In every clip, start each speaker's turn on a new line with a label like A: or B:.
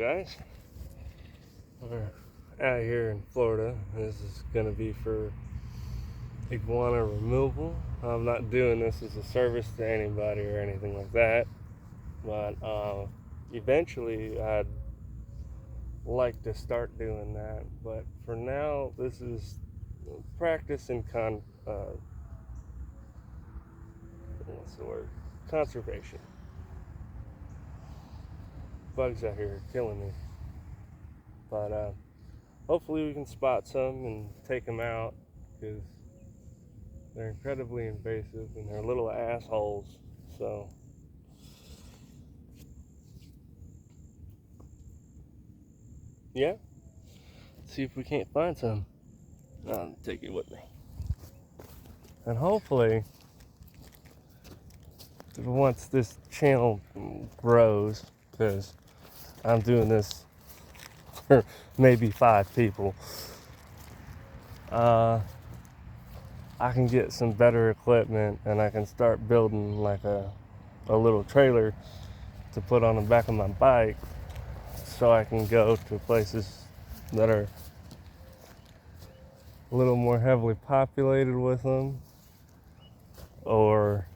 A: guys? We're out here in Florida. This is going to be for iguana removal. I'm not doing this as a service to anybody or anything like that, but eventually I'd like to start doing that. But for now, this is practice in what's the word? Conservation. Bugs out here are killing me. But hopefully we can spot some and take them out, because they're incredibly invasive and they're little assholes. So yeah, see if we can't find some. I'll take it with me. And hopefully, once this channel grows, because I'm doing this for maybe 5 people, I can get some better equipment and I can start building like a little trailer to put on the back of my bike, so I can go to places that are a little more heavily populated with them, or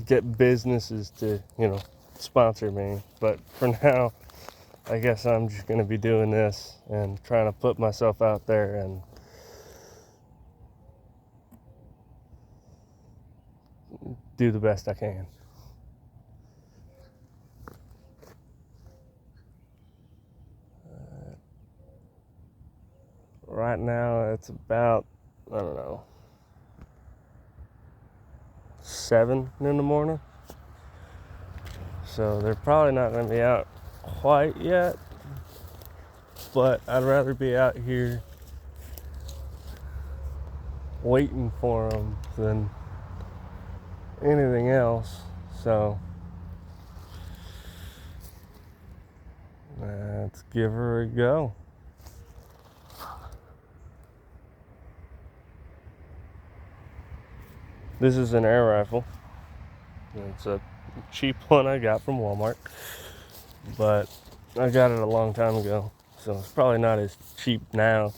A: get businesses to sponsor me. But for now, I guess I'm just going to be doing this and trying to put myself out there and do the best I can. Right now it's about, 7 in the morning. So they're probably not going to be out quite yet, but I'd rather be out here waiting for them than anything else. So let's give her a go. This is an air rifle. It's a cheap one I got from Walmart, but I got it a long time ago, so it's probably not as cheap now.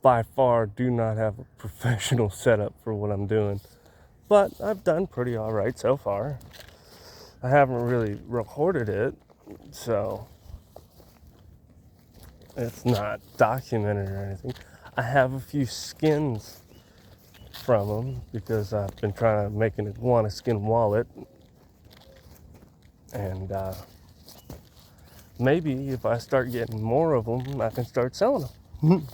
A: By far do not have a professional setup for what I'm doing, but I've done pretty all right so far. I haven't really recorded it, so it's not documented or anything. I have a few skins from them because I've been trying to make an iguana skin wallet, and maybe if I start getting more of them, I can start selling them.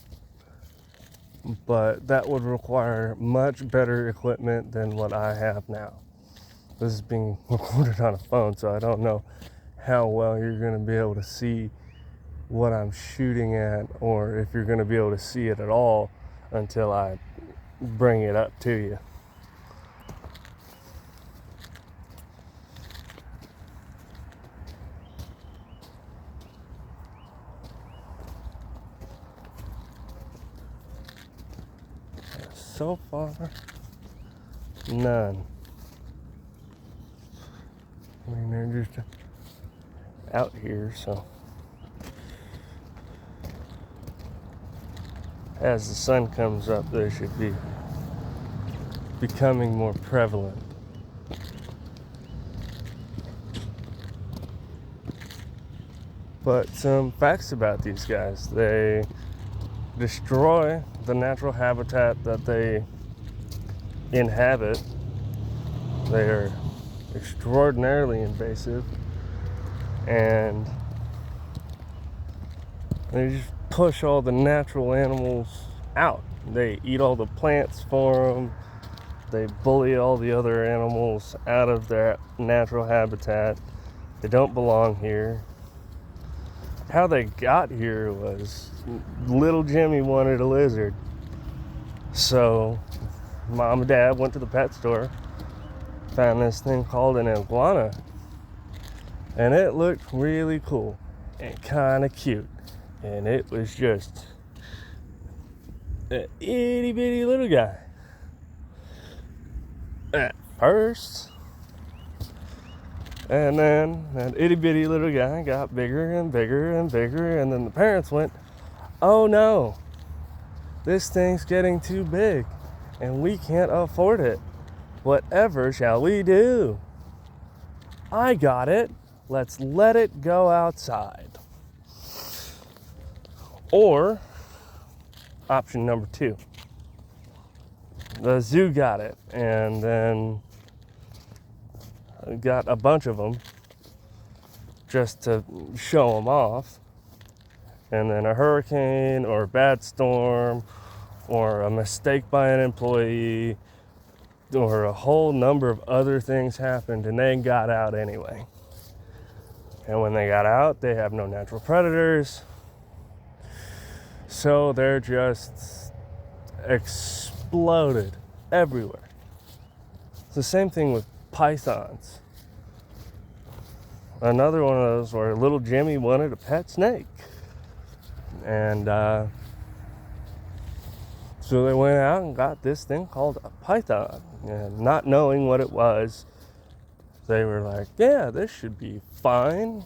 A: But that would require much better equipment than what I have now. This is being recorded on a phone, so I don't know how well you're going to be able to see what I'm shooting at, or if you're going to be able to see it at all until I bring it up to you. So far, none. I mean, they're just out here, so as the sun comes up, they should be becoming more prevalent. But some facts about these guys: they destroy the natural habitat that they inhabit. They are extraordinarily invasive, and they just push all the natural animals out. They eat all the plants for them. They bully all the other animals out of their natural habitat. They don't belong here. How they got here was little Jimmy wanted a lizard. So mom and dad went to the pet store, found this thing called an iguana, and it looked really cool and kind of cute. And it was just an itty bitty little guy. At first, And then that itty bitty little guy got bigger and bigger and bigger, and then the parents went, oh no, this thing's getting too big and we can't afford it. Whatever shall we do? I got it. Let's let it go outside. Or option number 2. The zoo got it and then got a bunch of them just to show them off. And then a hurricane or a bad storm or a mistake by an employee or a whole number of other things happened and they got out anyway. And when they got out, they have no natural predators. So they're just exploded everywhere. It's the same thing with pythons. Another one of those where little Jimmy wanted a pet snake. And so they went out and got this thing called a python. And not knowing what it was, they were like, yeah, this should be fine.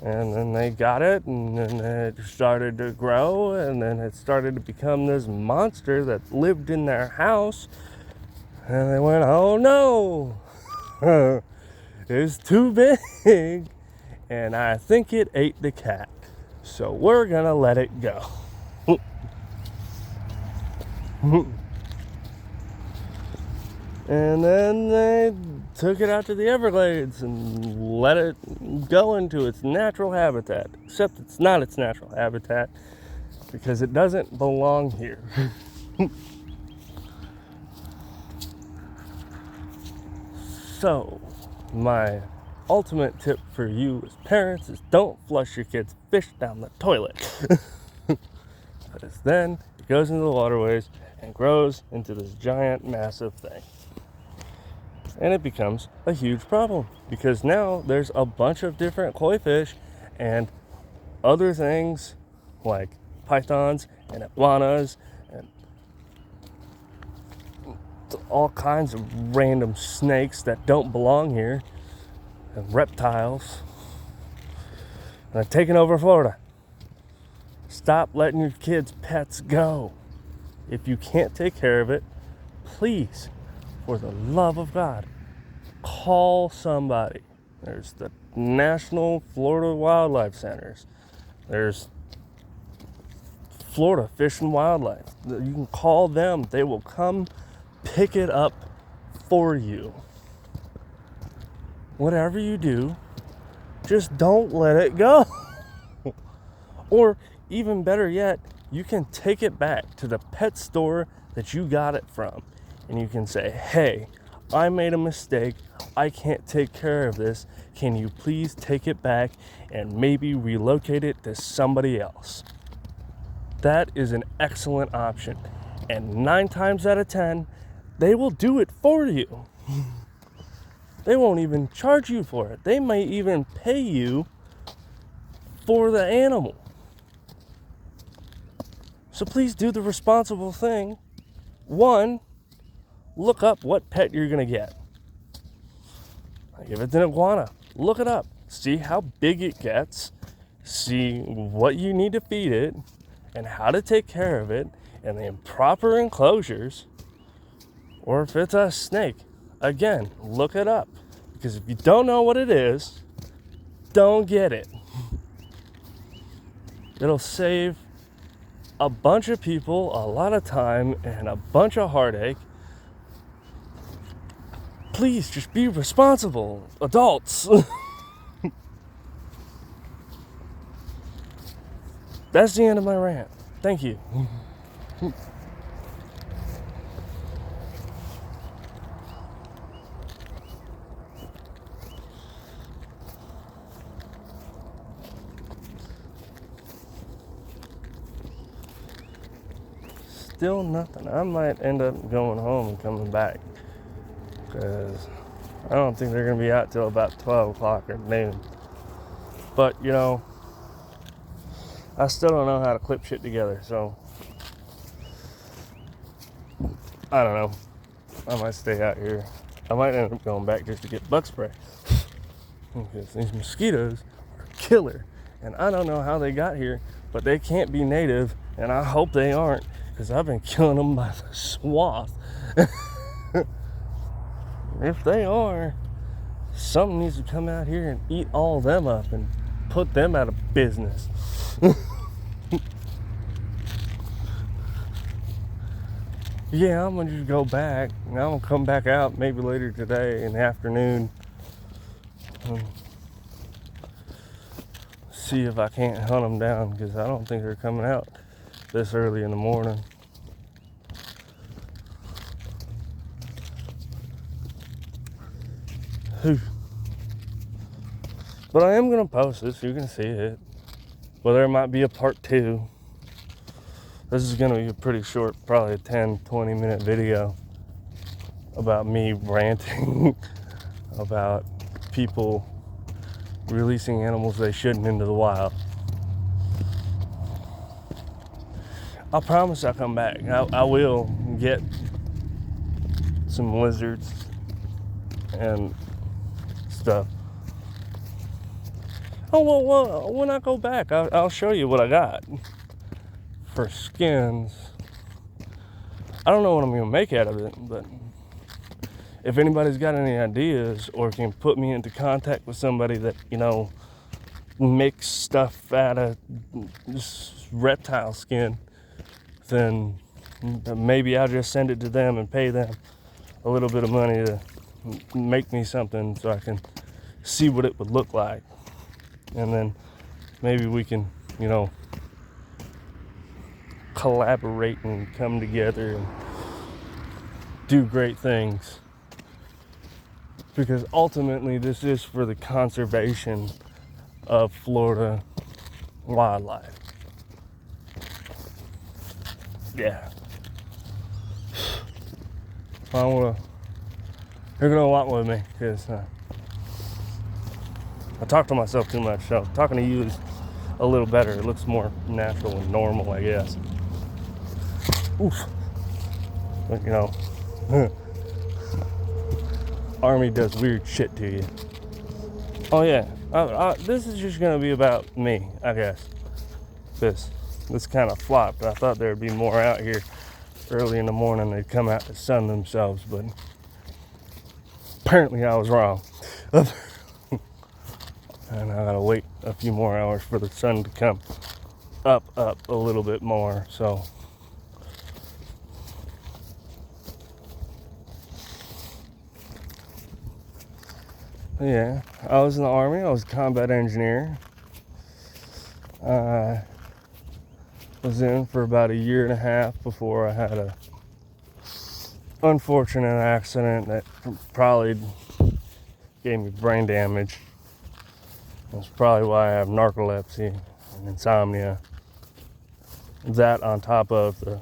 A: And then they got it, and then it started to grow, and then it started to become this monster that lived in their house. And they went, oh no, it's too big, and I think it ate the cat. So we're gonna let it go. And then they took it out to the Everglades and let it go into its natural habitat. Except it's not its natural habitat because it doesn't belong here. So, my ultimate tip for you as parents is don't flush your kids' fish down the toilet. Because then it goes into the waterways and grows into this giant, massive thing. And it becomes a huge problem because now there's a bunch of different koi fish and other things like pythons and iguanas and all kinds of random snakes that don't belong here and reptiles. And they're taking over Florida. Stop letting your kids' pets go. If you can't take care of it, please, for the love of God, call somebody. There's the National Florida Wildlife Centers. There's Florida Fish and Wildlife. You can call them. They will come pick it up for you. Whatever you do, just don't let it go. Or even better yet, you can take it back to the pet store that you got it from. And you can say, hey, I made a mistake. I can't take care of this. Can you please take it back and maybe relocate it to somebody else? That is an excellent option. And 9 times out of 10, they will do it for you. They won't even charge you for it. They may even pay you for the animal. So please do the responsible thing. 1, look up what pet you're going to get. Like if it's an iguana, look it up. See how big it gets. See what you need to feed it and how to take care of it and the proper enclosures. Or if it's a snake, again, look it up. Because if you don't know what it is, don't get it. It'll save a bunch of people a lot of time and a bunch of heartache. Please just be responsible adults. That's the end of my rant. Thank you. Still nothing. I might end up going home and coming back because I don't think they're going to be out till about 12 o'clock or noon. But, you know, I still don't know how to clip shit together, so I don't know. I might stay out here I might end up going back just to get bug spray. Because these mosquitoes are killer. And I don't know how they got here, but they can't be native, and I hope they aren't, because I've been killing them by the swath. If they are, something needs to come out here and eat all them up and put them out of business. Yeah, I'm gonna just go back, and I'm gonna come back out maybe later today in the afternoon. See if I can't hunt them down, because I don't think they're coming out this early in the morning. But I am gonna post this, you can see it. Well, there might be a part 2. This is gonna be a pretty short, probably a 10-20 minute video about me ranting about people releasing animals they shouldn't into the wild. I promise I'll come back. I will get some lizards and stuff. Oh, well, when I go back, I'll show you what I got. For skins, I don't know what I'm gonna make out of it, but if anybody's got any ideas or can put me into contact with somebody that, makes stuff out of this reptile skin, then maybe I'll just send it to them and pay them a little bit of money to make me something so I can see what it would look like. And then maybe we can, collaborate and come together and do great things. Because ultimately this is for the conservation of Florida wildlife. Yeah. You're gonna want with me, because I talk to myself too much, so talking to you is a little better. It looks more natural and normal, I guess. Oof. But Army does weird shit to you. Oh yeah, this is just gonna be about me, I guess. This kind of flopped. I thought there'd be more out here early in the morning. They'd come out to sun themselves, but apparently I was wrong. And I gotta wait a few more hours for the sun to come up a little bit more. So yeah, I was in the Army. I was a combat engineer. I was in for about 1.5 years before I had a unfortunate accident that probably gave me brain damage. That's probably why I have narcolepsy and insomnia. That on top of the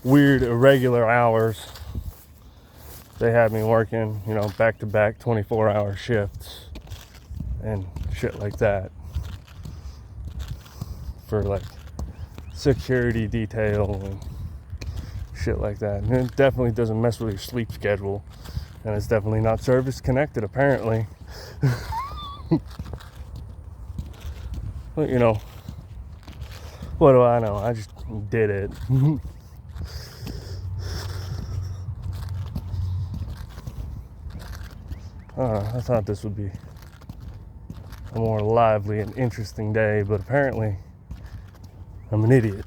A: weird irregular hours. They had me working, back-to-back 24-hour shifts and shit like that for like security detail and shit like that. And it definitely doesn't mess with your sleep schedule, and it's definitely not service connected apparently. But what do I know? I just did it. I thought this would be a more lively and interesting day, but apparently I'm an idiot.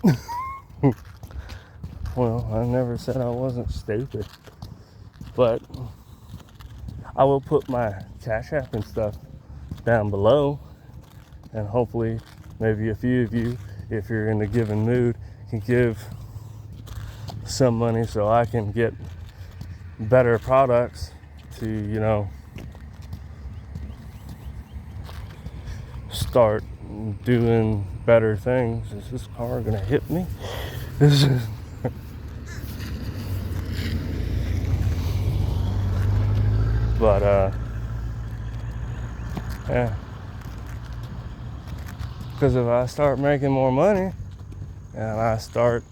A: Well, I never said I wasn't stupid, but I will put my Cash App and stuff down below, and hopefully maybe a few of you, if you're in the giving mood, can give some money so I can get better products to, start doing better things. Is this car gonna hit me? This is but yeah, because if I start making more money and I start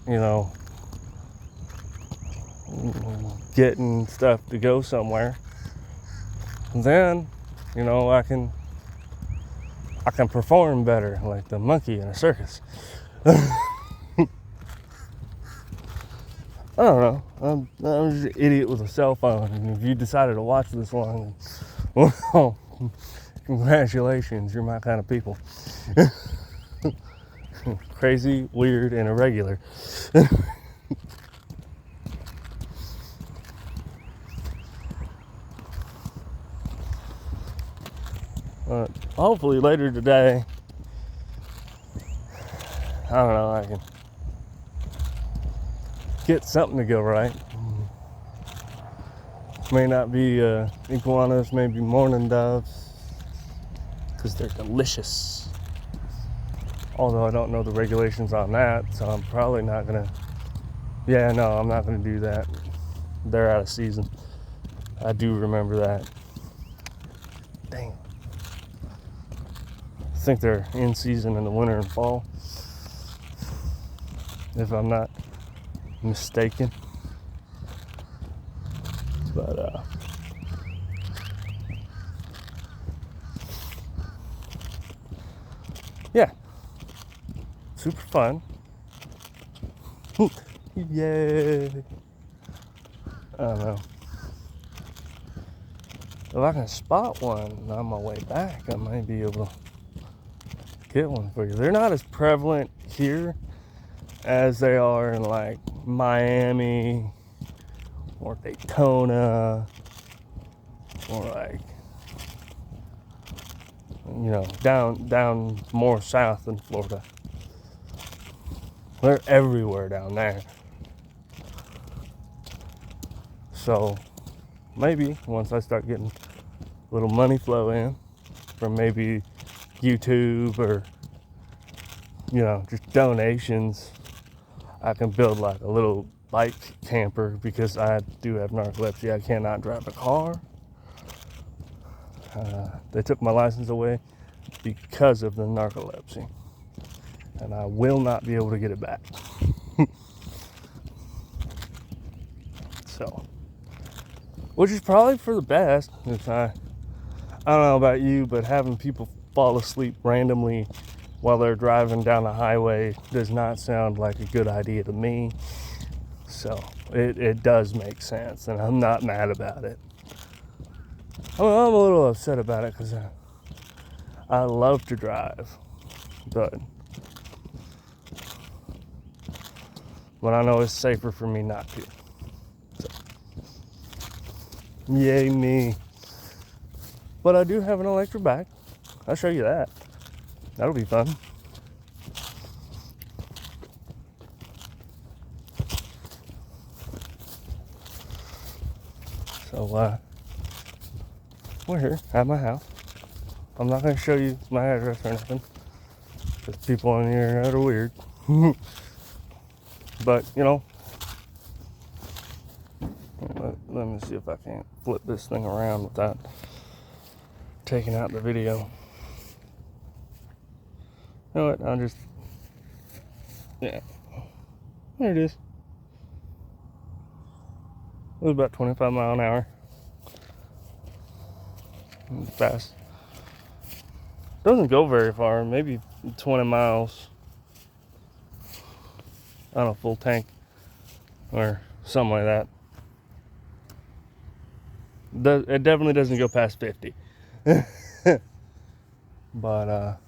A: getting stuff to go somewhere, then, I can perform better like the monkey in a circus. I don't know. I'm just an idiot with a cell phone, and if you decided to watch this long, well, congratulations, you're my kind of people. Crazy, weird, and irregular. Hopefully later today, I don't know, I can get something to go right. May not be iguanas, maybe mourning doves, because they're delicious. Although I don't know the regulations on that, so I'm probably not gonna. Yeah, no, I'm not gonna do that. They're out of season. I do remember that. Dang. I think they're in season in the winter and fall, if I'm not mistaken. But yeah, super fun. Yay! I don't know. If I can spot one on my way back, I might be able to get one for you. They're not as prevalent here as they are in like Miami or Daytona or like, down more south than Florida. They're everywhere down there. So maybe once I start getting a little money flow in from maybe YouTube or, just donations, I can build like a little bike camper, because I do have narcolepsy. I cannot drive a car. They took my license away because of the narcolepsy, and I will not be able to get it back. So, which is probably for the best. If I don't know about you, but having people fall asleep randomly while they're driving down the highway does not sound like a good idea to me. So it does make sense, and I'm not mad about it. I'm a little upset about it because I love to drive, but I know it's safer for me not to. So, yay me. But I do have an electric bike. I'll show you that. That'll be fun. So, we're here at my house. I'm not going to show you my address or anything, because people on the internet are weird. But, let me see if I can't flip this thing around without taking out the video. You know what? I'll just, yeah. There it is. It was about 25 miles an hour. Fast. Doesn't go very far, maybe 20 miles on a full tank or something like that. It definitely doesn't go past 50. But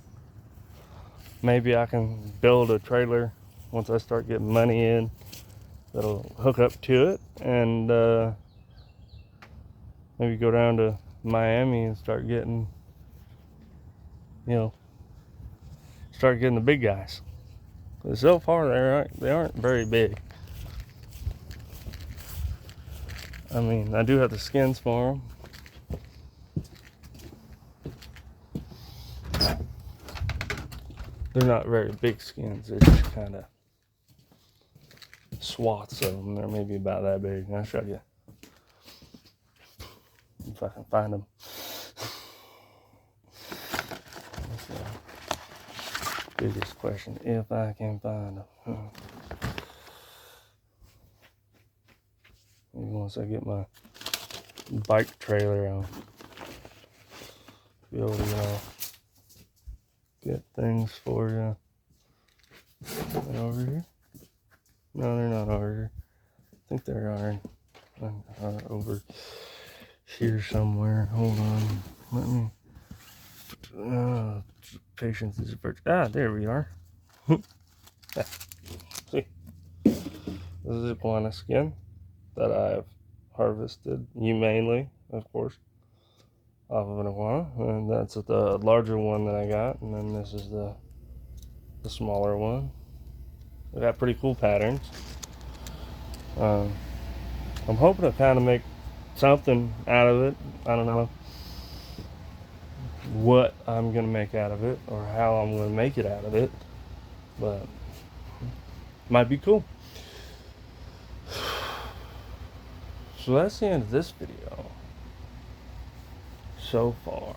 A: maybe I can build a trailer once I start getting money in that'll hook up to it, and maybe go down to Miami and start getting the big guys. But so far they aren't very big. I mean, I do have the skins for them. They're not very big skins. They're just kind of swaths of them. They're maybe about that big. I'll show you if I can find them. That's the biggest question. If I can find them. Maybe once I get my bike trailer on. be able to, get things for you. Are they over here? No, they're not over here. I think they are over here somewhere. Hold on. Let me. Patience is a virtue. Ah, there we are. See, this is iguana skin that I've harvested humanely, of course, off of an iguana, and that's the larger one that I got, and then this is the smaller one. They got pretty cool patterns. I'm hoping to kind of make something out of it. I don't know what I'm gonna make out of it or how I'm gonna make it out of it, but it might be cool. So that's the end of this video so far.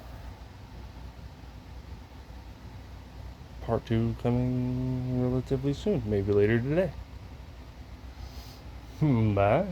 A: Part 2 coming relatively soon, maybe later today. Bye.